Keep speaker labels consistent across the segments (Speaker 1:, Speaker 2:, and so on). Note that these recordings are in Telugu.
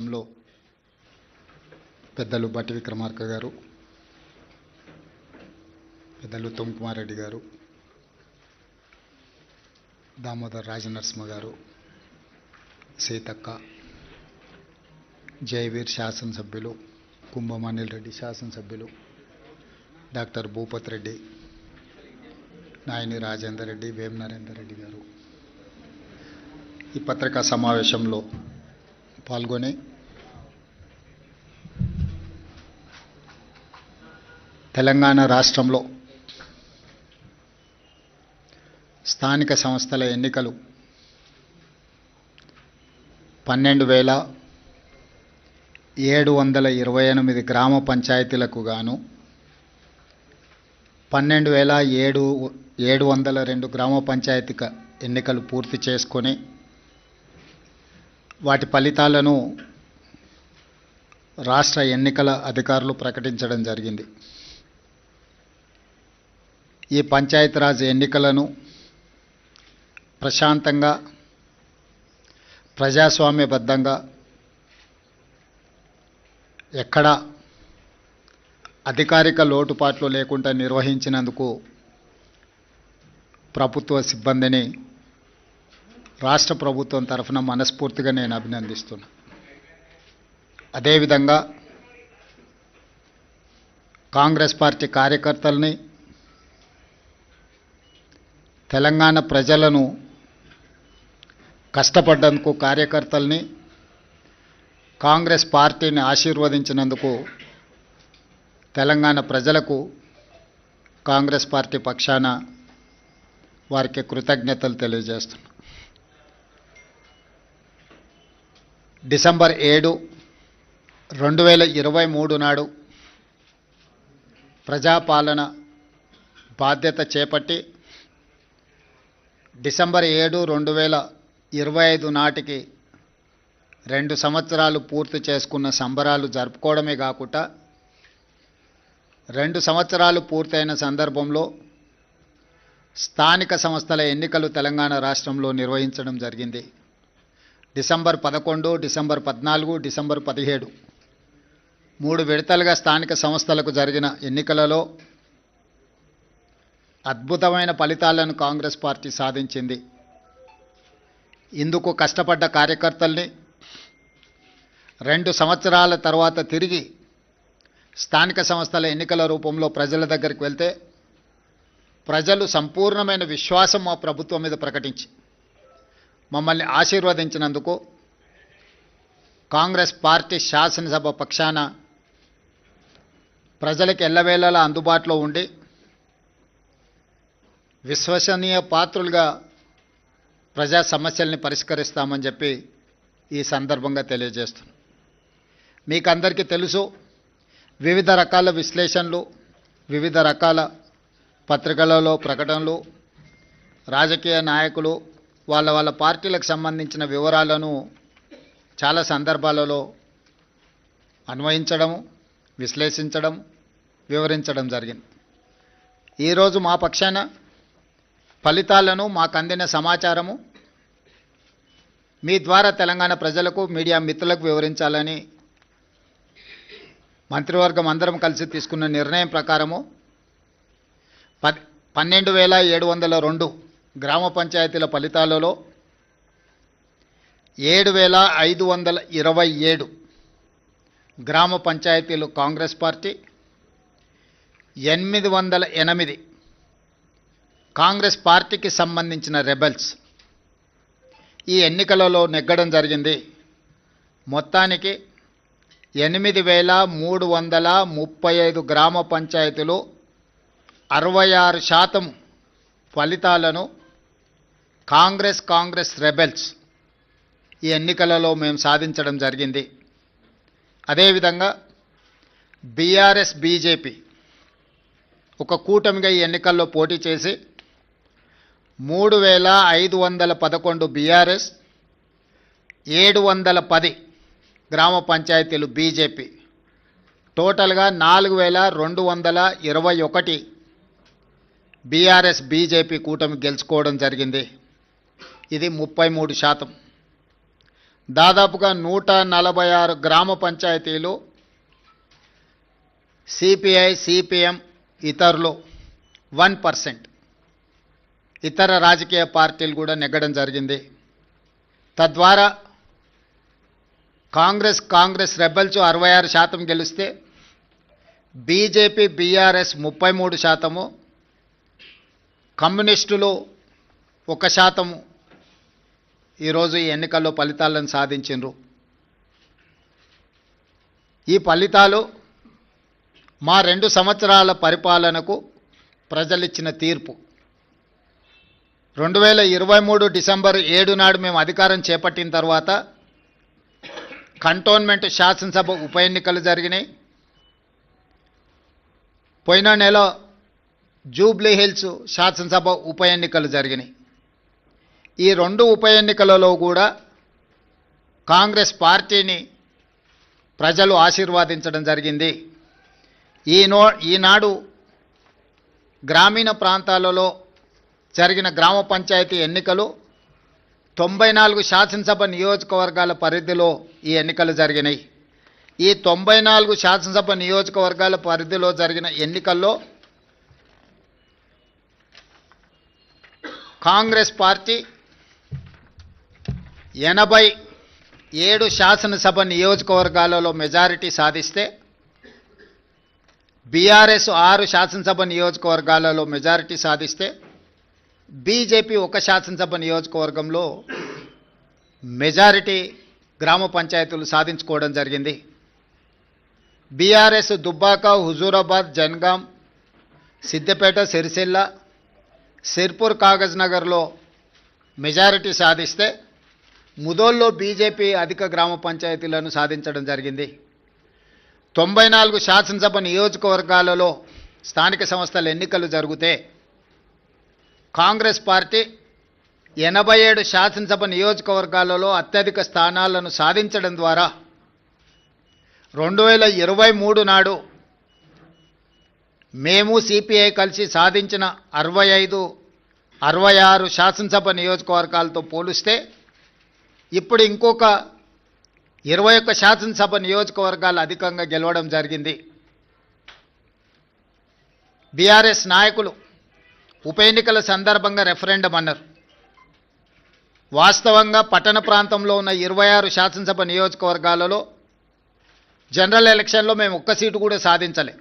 Speaker 1: సమావేశంలో పెద్దలు బట్టి విక్రమార్క గారు, పెద్దలు ఉత్తమ్ కుమార్ రెడ్డి గారు, దామోదర్ రాజనరసింహ గారు, సీతక్క, జయవీర్ శాసనసభ్యులు, కుంభమణిల్ రెడ్డి శాసనసభ్యులు, డాక్టర్ భూపత్ రెడ్డి, నాయని రాజేందర్ రెడ్డి, వేం నరేందర్ రెడ్డి గారు ఈ పత్రికా సమావేశంలో పాల్గొని తెలంగాణ రాష్ట్రంలో స్థానిక సంస్థల ఎన్నికలు 12,728 గ్రామ పంచాయతీలకు గాను 12,702 గ్రామ పంచాయతీ ఎన్నికలు పూర్తి చేసుకొని వాటి ఫలితాలను రాష్ట్ర ఎన్నికల అధికారులు ప్రకటించడం జరిగింది. ఈ పంచాయతీరాజ్ ఎన్నికలను ప్రశాంతంగా, ప్రజాస్వామ్యబద్ధంగా, ఎక్కడా అధికారిక లోటుపాట్లు లేకుండా నిర్వహించినందుకు ప్రభుత్వ సిబ్బందిని రాష్ట్ర ప్రభుత్వం తరఫున మనస్ఫూర్తిగా నేను అభినందిస్తున్నా. అదేవిధంగా కాంగ్రెస్ పార్టీ కార్యకర్తల్ని, తెలంగాణ ప్రజలను కష్టపడ్డందుకు కార్యకర్తల్ని, కాంగ్రెస్ పార్టీని ఆశీర్వదించినందుకు తెలంగాణ ప్రజలకు కాంగ్రెస్ పార్టీ పక్షాన వారికి కృతజ్ఞతలు తెలియజేస్తున్నాను. డిసెంబర్ 7, 2023 నాడు ప్రజాపాలన బాధ్యత చేపట్టి డిసెంబర్ 7, 2025 నాటికి 2 సంవత్సరాలు పూర్తి చేసుకున్న సంబరాలు జరుపుకోవడమే కాకుండా 2 సంవత్సరాలు పూర్తయిన సందర్భంలో స్థానిక సంస్థల ఎన్నికలు తెలంగాణ రాష్ట్రంలో నిర్వహించడం జరిగింది. డిసెంబర్ 11, డిసెంబర్ 14, డిసెంబర్ 17 3 విడతలుగా స్థానిక సంస్థలకు జరిగిన ఎన్నికలలో అద్భుతమైన ఫలితాలను కాంగ్రెస్ పార్టీ సాధించింది. ఇందుకు కష్టపడ్డ కార్యకర్తల్ని 2 సంవత్సరాల తర్వాత తిరిగి స్థానిక సంస్థల ఎన్నికల రూపంలో ప్రజల దగ్గరికి వెళ్తే ప్రజలు సంపూర్ణమైన విశ్వాసం మా ప్రభుత్వం మీద ప్రకటించి మమ్మల్ని ఆశీర్వదించినందుకు కాంగ్రెస్ పార్టీ శాసనసభ పక్షాన ప్రజలకు ఎల్లవేళలా అందుబాటులో ఉండి విశ్వసనీయ పాత్రులుగా ప్రజా సమస్యల్ని పరిష్కరిస్తామని చెప్పి ఈ సందర్భంగా తెలియజేస్తున్నాను. మీకు అందరికీ తెలుసు, వివిధ రకాల విశ్లేషణలు, వివిధ రకాల పత్రికలలో ప్రకటనలు, రాజకీయ నాయకులు వాళ్ళ పార్టీలకు సంబంధించిన వివరాలను చాలా సందర్భాలలో అన్వయించడం, విశ్లేషించడం, వివరించడం జరిగింది. ఈరోజు మా పక్షాన ఫలితాలను, మాకు అందిన సమాచారము మీ ద్వారా తెలంగాణ ప్రజలకు, మీడియా మిత్రులకు వివరించాలని మంత్రివర్గం అందరం కలిసి తీసుకున్న నిర్ణయం ప్రకారము 12,702 గ్రామ పంచాయతీల ఫలితాలలో 7,527 గ్రామ పంచాయతీలు కాంగ్రెస్ పార్టీ, 808 కాంగ్రెస్ పార్టీకి సంబంధించిన రెబెల్స్ ఈ ఎన్నికలలో నెగ్గడం జరిగింది. మొత్తానికి 8,335 గ్రామ పంచాయతీలు 66% ఫలితాలను కాంగ్రెస్ రెబెల్స్ ఈ ఎన్నికలలో మేము సాధించడం జరిగింది. అదేవిధంగా బీఆర్ఎస్, బీజేపీ ఒక కూటమిగా ఈ ఎన్నికల్లో పోటీ చేసి 3,511 బీఆర్ఎస్, 710 గ్రామ పంచాయతీలు బీజేపీ, టోటల్గా 4,221 బీఆర్ఎస్ బీజేపీ కూటమి గెలుచుకోవడం జరిగింది. ఇది 33%. దాదాపుగా 146 గ్రామ పంచాయతీలు సిపిఐ సిపిఎం ఇతరులు 1%, ఇతర రాజకీయ పార్టీలు కూడా నెగ్గడం జరిగింది. తద్వారా కాంగ్రెస్ రెబెల్స్ 66% గెలిస్తే బీజేపీ బీఆర్ఎస్ 33%, కమ్యూనిస్టులు 1% ఈరోజు ఈ ఎన్నికల్లో ఫలితాలను సాధించిండ్రు. ఈ ఫలితాలు మా 2 సంవత్సరాల పరిపాలనకు ప్రజలిచ్చిన తీర్పు. 2023 డిసెంబర్ 7 నాడు మేము అధికారం చేపట్టిన తర్వాత కంటోన్మెంట్ శాసనసభ ఉప ఎన్నికలు జరిగినాయి. పోయిన నెల జూబ్లీ హిల్స్ శాసనసభ ఉప ఎన్నికలు జరిగినాయి. ఈ 2 ఉప ఎన్నికలలో కూడా కాంగ్రెస్ పార్టీని ప్రజలు ఆశీర్వాదించడం జరిగింది. ఈనాడు గ్రామీణ ప్రాంతాలలో జరిగిన గ్రామ పంచాయతీ ఎన్నికలు 94 శాసనసభ నియోజకవర్గాల పరిధిలో ఈ ఎన్నికలు జరిగినాయి. ఈ 94 శాసనసభ నియోజకవర్గాల పరిధిలో జరిగిన ఎన్నికల్లో కాంగ్రెస్ పార్టీ 87 శాసనసభ నియోజకవర్గాలలో మెజారిటీ సాధిస్తే బీఆర్ఎస్ 6 శాసనసభ నియోజకవర్గాలలో మెజారిటీ సాధిస్తే బీజేపీ 1 శాసనసభ నియోజకవర్గంలో మెజారిటీ గ్రామ పంచాయతీలు సాధించుకోవడం జరిగింది. బీఆర్ఎస్ దుబ్బాక, హుజూరాబాద్, జన్గాం, సిద్దిపేట, సిరిసిల్ల, సిర్పూర్, కాగజ్ నగర్లో మెజారిటీ సాధిస్తే ముదోల్లో బీజేపీ అధిక గ్రామ పంచాయతీలను సాధించడం జరిగింది. 94 శాసనసభ నియోజకవర్గాలలో స్థానిక సంస్థల ఎన్నికలు జరిగితే కాంగ్రెస్ పార్టీ 87 శాసనసభ నియోజకవర్గాలలో అత్యధిక స్థానాలను సాధించడం ద్వారా 2023 నాడు మేము సిపిఐ కలిసి సాధించిన 65-66 శాసనసభ నియోజకవర్గాలతో పోలిస్తే ఇప్పుడు ఇంకొక 21 శాసనసభ నియోజకవర్గాలు అధికంగా గెలవడం జరిగింది. బీఆర్ఎస్ నాయకులు ఉప ఎన్నికల సందర్భంగా రెఫరెండం అన్నారు. వాస్తవంగా పట్టణ ప్రాంతంలో ఉన్న 26 శాసనసభ నియోజకవర్గాలలో జనరల్ ఎలక్షన్లో మేము 1 సీటు కూడా సాధించలే.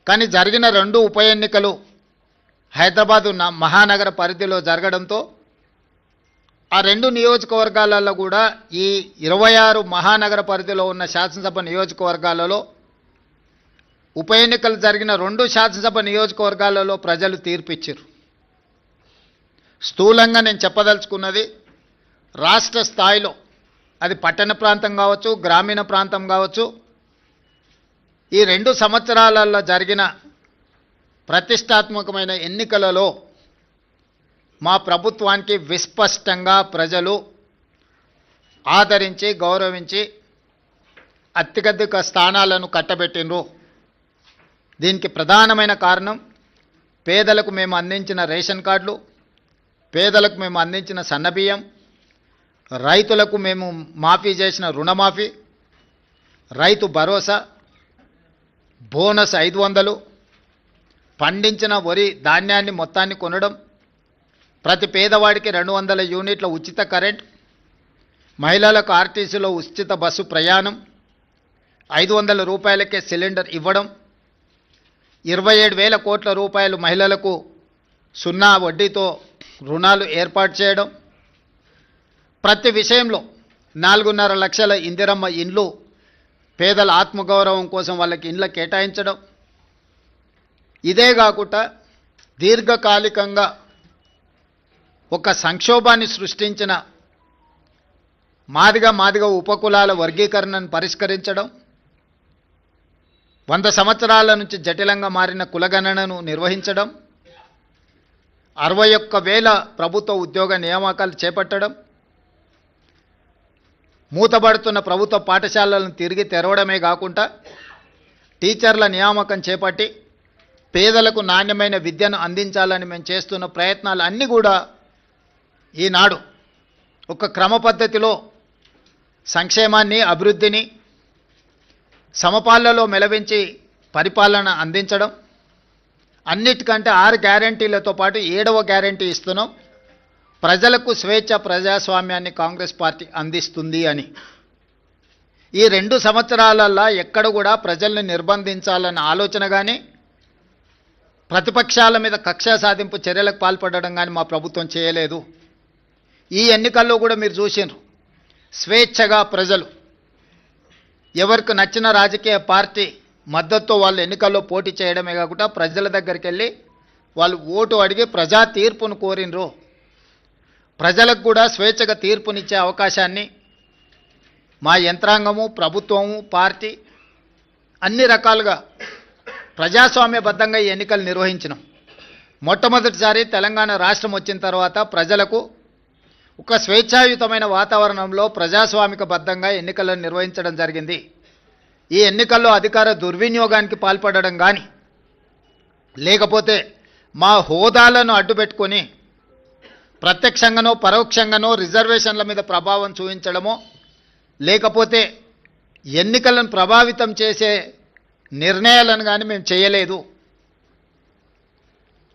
Speaker 1: కానీ జరిగిన 2 ఉప ఎన్నికలు హైదరాబాదు మహానగర పరిధిలో జరగడంతో ఆ 2 నియోజకవర్గాలలో కూడా ఈ 26 మహానగర పరిధిలో ఉన్న శాసనసభ నియోజకవర్గాలలో ఉప ఎన్నికలు జరిగిన 2 శాసనసభ నియోజకవర్గాలలో ప్రజలు తీర్పిచ్చారు. స్థూలంగా నేను చెప్పదలుచుకున్నది, రాష్ట్ర స్థాయిలో అది పట్టణ ప్రాంతం కావచ్చు, గ్రామీణ ప్రాంతం కావచ్చు, ఈ 2 సంవత్సరాలలో జరిగిన ప్రతిష్టాత్మకమైన ఎన్నికలలో మా ప్రభుత్వానికి విస్పష్టంగా ప్రజలు ఆదరించి గౌరవించి అత్యధిక స్థానాలను కట్టబెట్టినరు. దీనికి ప్రధానమైన కారణం పేదలకు మేము అందించిన రేషన్ కార్డులు, పేదలకు మేము అందించిన సన్నబియ్యం, రైతులకు మేము మాఫీ చేసిన రుణమాఫీ, రైతు భరోసా, బోనస్ 500, పండించిన వరి ధాన్యాన్ని మొత్తాన్ని కొనడం, ప్రతి పేదవాడికి 200 యూనిట్ల ఉచిత కరెంట్, మహిళలకు ఆర్టీసీలో ఉచిత బస్సు ప్రయాణం, 500 రూపాయలకే సిలిండర్ ఇవ్వడం, 27,000 కోట్ల రూపాయలు మహిళలకు 0 వడ్డీతో రుణాలు ఏర్పాటు చేయడం, ప్రతి విషయంలో 4.5 లక్షల ఇందిరమ్మ ఇండ్లు పేదల ఆత్మగౌరవం కోసం వాళ్ళకి ఇండ్ల కేటాయించడం. ఇదే కాకుండా దీర్ఘకాలికంగా ఒక సంక్షోభాన్ని సృష్టించిన మాదిగ ఉపకులాల వర్గీకరణను పరిష్కరించడం, 100 సంవత్సరాల నుంచి జటిలంగా మారిన కులగణనను నిర్వహించడం, 61,000 ప్రభుత్వ ఉద్యోగ నియామకాలు చేపట్టడం, మూతబడుతున్న ప్రభుత్వ పాఠశాలలను తిరిగి తెరవడమే కాకుండా టీచర్ల నియామకం చేపట్టి పేదలకు నాణ్యమైన విద్యను అందించాలని మేము చేస్తున్న ప్రయత్నాలు అన్నీ కూడా ఈనాడు ఒక క్రమ పద్ధతిలో సంక్షేమాన్ని, అభివృద్ధిని సమపాళ్లలో మెలవించి పరిపాలన అందించడం, అన్నిటికంటే 6 గ్యారంటీలతో పాటు 7వ గ్యారంటీ ఇస్తున్నాం, ప్రజలకు స్వేచ్ఛ, ప్రజాస్వామ్యాన్ని కాంగ్రెస్ పార్టీ అందిస్తుంది అని. ఈ 2 సంవత్సరాలల్లో ఎక్కడ కూడా ప్రజల్ని నిర్బంధించాలన్న ఆలోచన కానీ, ప్రతిపక్షాల మీద కక్ష సాధింపు చర్యలకు పాల్పడడం కానీ మా ప్రభుత్వం చేయలేదు. ఈ ఎన్నికల్లో కూడా మీరు చూసినారు, స్వేచ్ఛగా ప్రజలు ఎవరికి నచ్చిన రాజకీయ పార్టీ మద్దతుతో వాళ్ళు ఎన్నికల్లో పోటీ చేయడమే కాకుండా ప్రజల దగ్గరికి వెళ్ళి వాళ్ళు ఓటు అడిగి ప్రజా తీర్పును కోరినరు. ప్రజలకు కూడా స్వేచ్ఛగా తీర్పునిచ్చే అవకాశాన్ని మా యంత్రాంగము, ప్రభుత్వము, పార్టీ అన్ని రకాలుగా ప్రజాస్వామ్యబద్ధంగా ఈ ఎన్నికలు నిర్వహించినాం. మొట్టమొదటిసారి తెలంగాణ రాష్ట్రం వచ్చిన తర్వాత ప్రజలకు ఒక స్వేచ్ఛాయుతమైన వాతావరణంలో ప్రజాస్వామికబద్ధంగా ఎన్నికలను నిర్వహించడం జరిగింది. ఈ ఎన్నికల్లో అధికార దుర్వినియోగానికి పాల్పడడం కానీ, లేకపోతే మా హోదాలను అడ్డుపెట్టుకొని ప్రత్యక్షంగానో పరోక్షంగానో రిజర్వేషన్ల మీద ప్రభావం చూపించడమో, లేకపోతే ఎన్నికలను ప్రభావితం చేసే నిర్ణయాలను కానీ మేము చేయలేదు.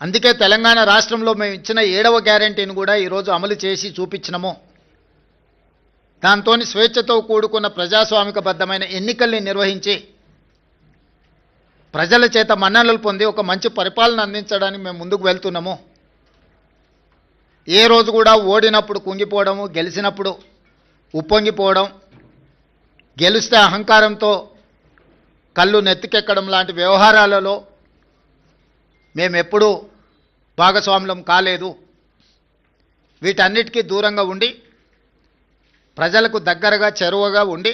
Speaker 1: అందుకే తెలంగాణ రాష్ట్రంలో మేము ఇచ్చిన 7వ గ్యారంటీని కూడా ఈరోజు అమలు చేసి చూపించినాము. దాంతో స్వేచ్ఛతో కూడుకున్న ప్రజాస్వామికబద్ధమైన ఎన్నికల్ని నిర్వహించి ప్రజల చేత మన్ననలు పొంది ఒక మంచి పరిపాలన అందించడానికి మేము ముందుకు వెళ్తున్నాము. ఏ రోజు కూడా ఓడినప్పుడు కుంగిపోవడము, గెలిచినప్పుడు ఉప్పొంగిపోవడం, గెలిస్తే అహంకారంతో కళ్ళు నెత్తికెక్కడం లాంటి వ్యవహారాలలో మేమెప్పుడూ భాగస్వాములం కాలేదు. వీటన్నిటికీ దూరంగా ఉండి ప్రజలకు దగ్గరగా, చెరువగా ఉండి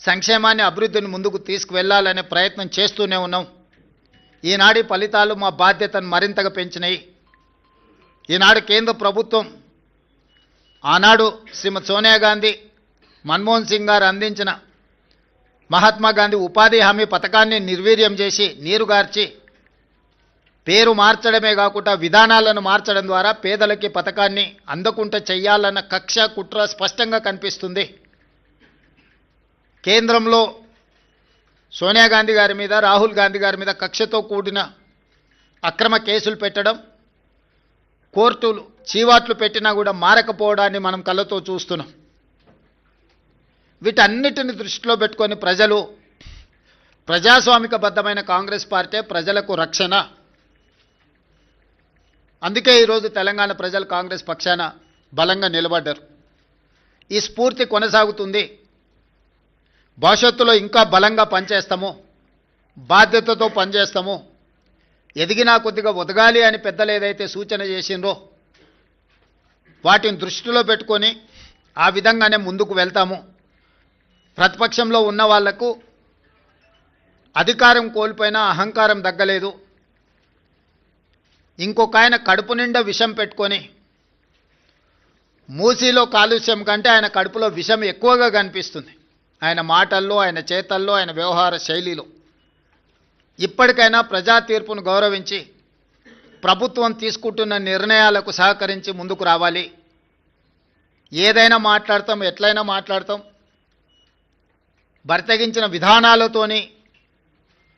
Speaker 1: సంక్షేమాన్ని, అభివృద్ధిని ముందుకు తీసుకువెళ్ళాలనే ప్రయత్నం చేస్తూనే ఉన్నాం. ఈనాటి ఫలితాలు మా బాధ్యతను మరింతగా పెంచినాయి. ఈనాడు కేంద్ర ప్రభుత్వం ఆనాడు శ్రీమతి సోనియా గాంధీ, మన్మోహన్ సింగ్ గారు అందించిన మహాత్మా గాంధీ ఉపాధి హామీ పథకాన్ని నిర్వీర్యం చేసి, నీరుగార్చి, పేరు మార్చడమే కాకుండా విధానాలను మార్చడం ద్వారా పేదలకి పథకాన్ని అందకుండా చెయ్యాలన్న కక్ష, కుట్ర స్పష్టంగా కనిపిస్తుంది. కేంద్రంలో సోనియా గాంధీ గారి మీద, రాహుల్ గాంధీ గారి మీద కక్షతో కూడిన అక్రమ కేసులు పెట్టడం, కోర్టులు చీవాట్లు పెట్టినా కూడా మారకపోవడాన్ని మనం కళ్ళతో చూస్తున్నాం. వీటన్నిటిని దృష్టిలో పెట్టుకొని ప్రజలు ప్రజాస్వామికబద్ధమైన కాంగ్రెస్ పార్టీ ప్రజలకు రక్షణ. అందుకే ఈరోజు తెలంగాణ ప్రజలు కాంగ్రెస్ పక్షాన బలంగా నిలబడ్డారు. ఈ స్ఫూర్తి కొనసాగుతుంది. భవిష్యత్తులో ఇంకా బలంగా పనిచేస్తాము, బాధ్యతతో పనిచేస్తాము. ఎదిగినా కొద్దిగా ఒదగాలి అని పెద్దలు ఏదైతే సూచన చేసిండ్రో వాటిని దృష్టిలో పెట్టుకొని ఆ విధంగానే ముందుకు వెళ్తాము. ప్రతిపక్షంలో ఉన్న వాళ్లకు అధికారం కోల్పోయినా అహంకారం తగ్గలేదు. ఇంకొక ఆయన కడుపు నిండా విషం పెట్టుకొని, మూసీలో కాలుష్యం కంటే ఆయన కడుపులో విషం ఎక్కువగా కనిపిస్తుంది, ఆయన మాటల్లో, ఆయన చేతల్లో, ఆయన వ్యవహార శైలిలో. ఇప్పటికైనా ప్రజా తీర్పును గౌరవించి ప్రభుత్వం తీసుకుంటున్న నిర్ణయాలకు సహకరించి ముందుకు రావాలి. ఏదైనా మాట్లాడతాం, ఎట్లయినా మాట్లాడతాం. బర్తగించిన విధానాలతోని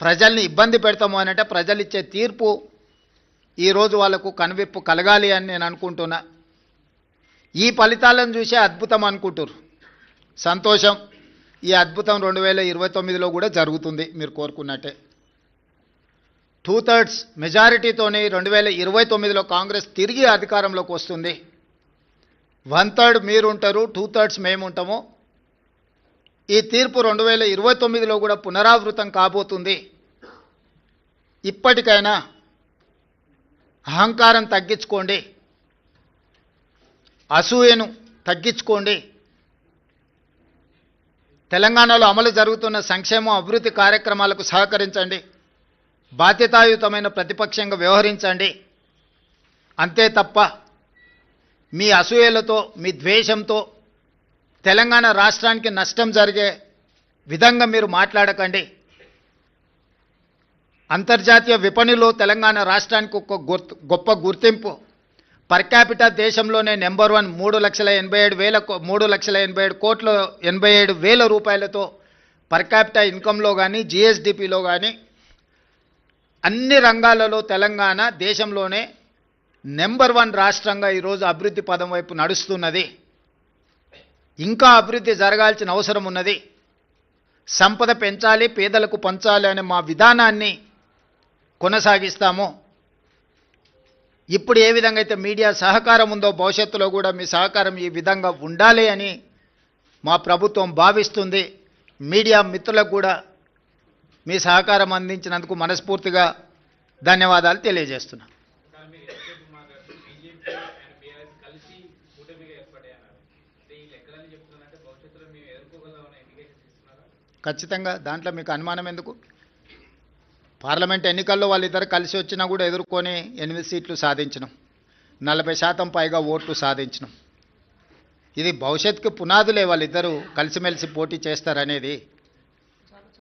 Speaker 1: ప్రజల్ని ఇబ్బంది పెడతాము అనంటే ప్రజలు ఇచ్చే తీర్పు ఈరోజు వాళ్లకు కనువిప్పు కలగాలి అని నేను అనుకుంటున్నా. ఈ ఫలితాలను చూసే అద్భుతం అనుకుంటారు. సంతోషం. ఈ అద్భుతం 2029లో కూడా జరుగుతుంది మీరు కోరుకున్నట్టే. 2/3 మెజారిటీతోనే 2029లో కాంగ్రెస్ తిరిగి అధికారంలోకి వస్తుంది. 1/3 మీరు ఉంటారు, 2/3 మేము ఉంటాము. ఈ తీర్పు 2029లో కూడా పునరావృతం కాబోతుంది. ఇప్పటికైనా అహంకారం తగ్గించుకోండి, అసూయను తగ్గించుకోండి. తెలంగాణలో అమలు జరుగుతున్న సంక్షేమ అభివృద్ధి కార్యక్రమాలకు సహకరించండి. బాధ్యతాయుతమైన ప్రతిపక్షంగా వ్యవహరించండి. అంతే తప్ప మీ అసూయలతో, మీ ద్వేషంతో తెలంగాణ రాష్ట్రానికి నష్టం జరిగే విధంగా మీరు మాట్లాడకండి. అంతర్జాతీయ విపణిలో తెలంగాణ రాష్ట్రానికి ఒక గొప్ప గుర్తింపు, పర్ క్యాపిటా దేశంలోనే నెంబర్ 1 3,87,000 రూపాయలతో పర్ క్యాపిటా ఇన్కంలో కానీ జిఎస్డిపిలో కానీ అన్ని రంగాలలో తెలంగాణ దేశంలోనే నెంబర్ 1 రాష్ట్రంగా ఈరోజు అభివృద్ధి పదం వైపు నడుస్తున్నది. ఇంకా అభివృద్ధి జరగాల్సిన అవసరం ఉన్నది. సంపద పెంచాలి, పేదలకు పంచాలి అనే మా విధానాన్ని కొనసాగిస్తాము. ఇప్పుడు ఏ విధంగా అయితే మీడియా సహకారం ఉందో భవిష్యత్తులో కూడా మీ సహకారం ఈ విధంగా ఉండాలి అని మా ప్రభుత్వం భావిస్తుంది. మీడియా మిత్రులకు కూడా మీ సహకారం అందించినందుకు మనస్ఫూర్తిగా ధన్యవాదాలు తెలియజేస్తున్నాను. ఖచ్చితంగా దాంట్లో మీకు అనుమానం ఎందుకు? పార్లమెంట్ ఎన్నికల్లో వాళ్ళిద్దరు కలిసి వచ్చినా కూడా ఎదుర్కొని 8 సీట్లు సాధించినాం, 40% పైగా ఓట్లు సాధించినాం. ఇది భవిష్యత్తుకు పునాదులే వాళ్ళిద్దరూ కలిసిమెలిసి పోటీ చేస్తారనేది.